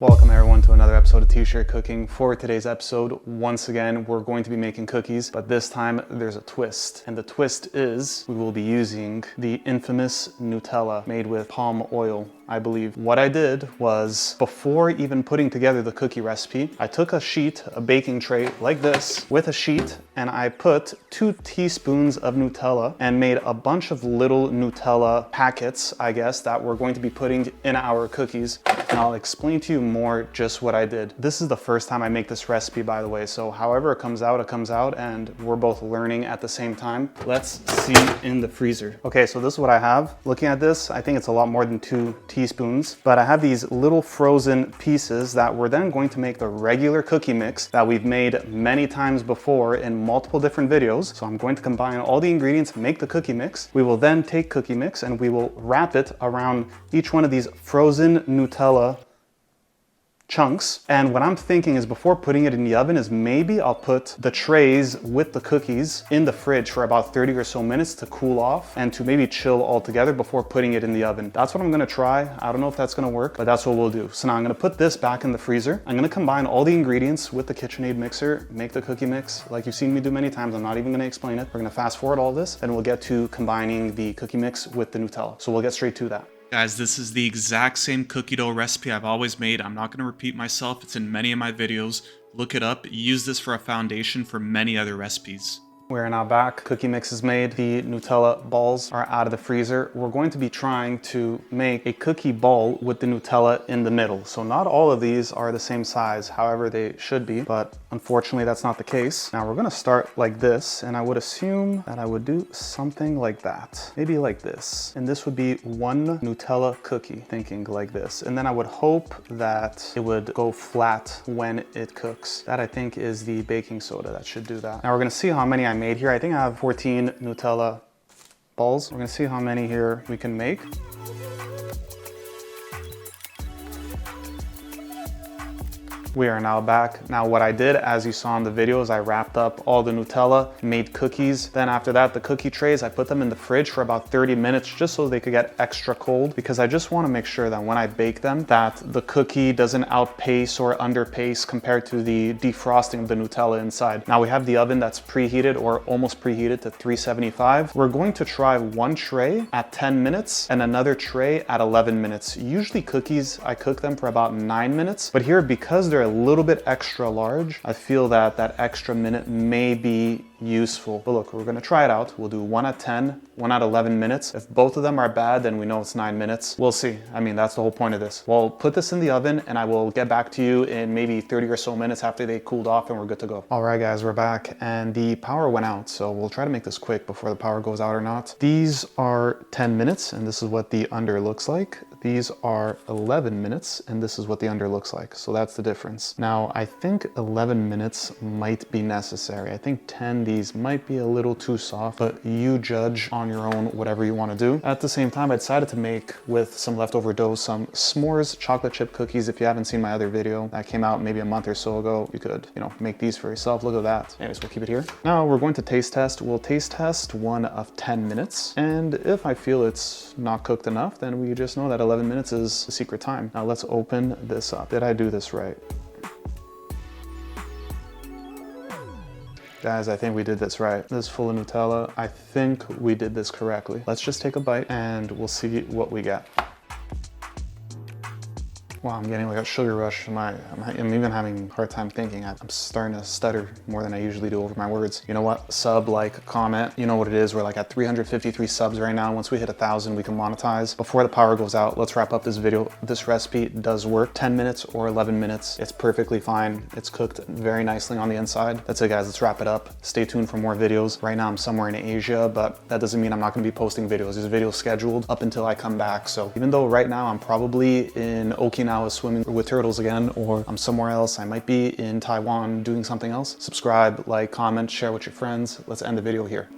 Welcome everyone to another episode of T-Shirt Cooking. For today's episode, once again, we're going to be making cookies, but this time there's a twist. And the twist is we will be using the infamous Nutella made with palm oil, I believe. What I did was, before even putting together the cookie recipe, I took a sheet, a baking tray like this, with a sheet, and I put 2 teaspoons of Nutella and made a bunch of little Nutella packets, I guess, that we're going to be putting in our cookies. And I'll explain to you more just what I did. This is the first time I make this recipe, by the way, so however it comes out, and we're both learning at the same time. Let's see in the freezer. Okay, so this is what I have. Looking at this, I think it's a lot more than 2 teaspoons, but I have these little frozen pieces that we're then going to make the regular cookie mix that we've made many times before in multiple different videos. So I'm going to combine all the ingredients, make the cookie mix. We will then take cookie mix and we will wrap it around each one of these frozen Nutella chunks. And what I'm thinking is, before putting it in the oven, is maybe I'll put the trays with the cookies in the fridge for about 30 or so minutes to cool off and to maybe chill all together before putting it in the oven. That's what I'm gonna try. I don't know if that's gonna work, but that's what we'll do. So now I'm gonna put this back in the freezer. I'm gonna combine all the ingredients with the KitchenAid mixer, make the cookie mix like you've seen me do many times. I'm not even gonna explain it. We're gonna fast forward all this and we'll get to combining the cookie mix with the Nutella. So we'll get straight to that. Guys, this is the exact same cookie dough recipe I've always made. I'm not going to repeat myself. It's in many of my videos. Look it up. Use this for a foundation for many other recipes. We're now back. Cookie mix is made. The Nutella balls are out of the freezer. We're going to be trying to make a cookie ball with the Nutella in the middle. So not all of these are the same size, however they should be, but unfortunately that's not the case. Now we're gonna start like this, and I would assume that I would do something like that. Maybe like this. And this would be 1 Nutella cookie, thinking like this. And then I would hope that it would go flat when it cooks. That, I think, is the baking soda that should do that. Now we're gonna see how many I made here. I think I have 14 Nutella balls. We're gonna see how many here we can make. We are now back. Now what I did, as you saw in the video, is I wrapped up all the Nutella, made cookies. Then after that, the cookie trays, I put them in the fridge for about 30 minutes just so they could get extra cold, because I just want to make sure that when I bake them, that the cookie doesn't outpace or underpace compared to the defrosting of the Nutella inside. Now we have the oven that's preheated or almost preheated to 375. We're going to try 1 tray at 10 minutes and another tray at 11 minutes. Usually cookies, I cook them for about 9 minutes, but here, because they're a little bit extra large, I feel that that extra minute may be useful. But look, we're gonna try it out. We'll do 1 at 10, 1 at 11 minutes. If both of them are bad, then we know it's 9 minutes. We'll see. I mean, that's the whole point of this. We'll put this in the oven and I will get back to you in maybe 30 or so minutes after they cooled off and we're good to go. All right, guys, we're back and the power went out. So we'll try to make this quick before the power goes out or not. These are 10 minutes and this is what the under looks like. These are 11 minutes and this is what the under looks like. So that's the difference. Now, I think 11 minutes might be necessary. I think 10, these might be a little too soft, but you judge on your own whatever you want to do. At the same time, I decided to make, with some leftover dough, some s'mores chocolate chip cookies. If you haven't seen my other video that came out maybe a month or so ago, you could, make these for yourself. Look at that. Anyways, we'll keep it here. Now we're going to taste test. We'll taste test 1 of 10 minutes. And if I feel it's not cooked enough, then we just know that 11 minutes is the secret time. Now let's open this up. Did I do this right? Guys, I think we did this right. This is full of Nutella. I think we did this correctly. Let's just take a bite and we'll see what we get. Wow, I'm getting like a sugar rush. I'm even having a hard time thinking. I'm starting to stutter more than I usually do over my words. You know what? Sub, like, comment. You know what it is. We're like at 353 subs right now. Once we hit 1,000, we can monetize. Before the power goes out, let's wrap up this video. This recipe does work. 10 minutes or 11 minutes. It's perfectly fine. It's cooked very nicely on the inside. That's it, guys. Let's wrap it up. Stay tuned for more videos. Right now, I'm somewhere in Asia, but that doesn't mean I'm not going to be posting videos. There's videos scheduled up until I come back. So even though right now I'm probably in Okinawa swimming with turtles again, or I'm somewhere else, I might be in Taiwan doing something else. Subscribe, like, comment, share with your friends. Let's end the video here.